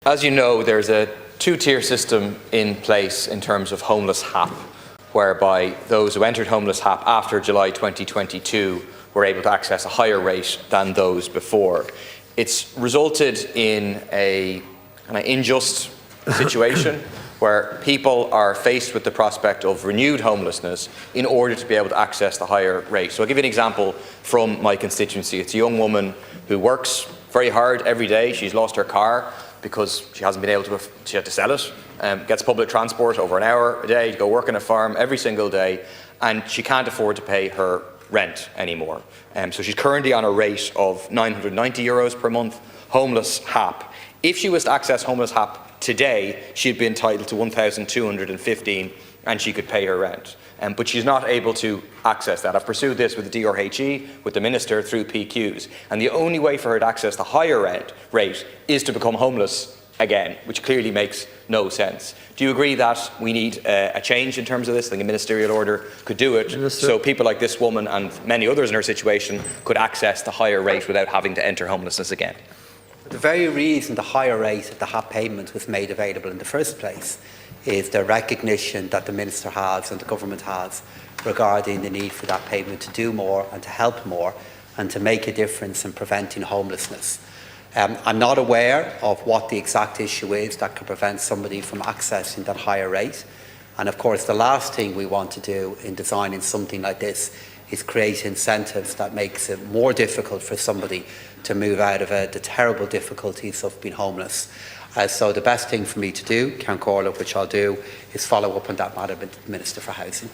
As you know, there's a two-tier system in place in terms of homeless HAP, whereby those who entered homeless HAP after July 2022 were able to access a higher rate than those before. It's resulted in a kind of unjust situation where people are faced with the prospect of renewed homelessness in order to be able to access the higher rate. So I'll give you an example from my constituency. It's a young woman who works very hard every day. She's lost her car because she hasn't been able to, she had to sell it, gets public transport over an hour a day to go work on a farm every single day, and she can't afford to pay her rent anymore. So she's currently on a rate of €990 per month, homeless HAP. If she was to access homeless HAP today, she'd be entitled to €1,215 and she could pay her rent. But she's not able to access that. I've pursued this with the DRHE, with the Minister, through PQs. And the only way for her to access the higher rate is to become homeless again, which clearly makes no sense. Do you agree that we need a change in terms of this? I think a ministerial order could do it, Minister, so people like this woman and many others in her situation could access the higher rate without having to enter homelessness again. The very reason the higher rate of the HAP payment was made available in the first place is the recognition that the Minister has and the Government has regarding the need for that payment to do more and to help more and to make a difference in preventing homelessness. I'm not aware of what the exact issue is that could prevent somebody from accessing that higher rate. And of course, the last thing we want to do in designing something like this is create incentives that makes it more difficult for somebody to move out of the terrible difficulties of being homeless. So the best thing for me to do, Count Corlett, which I'll do, is follow up on that matter with the Minister for Housing.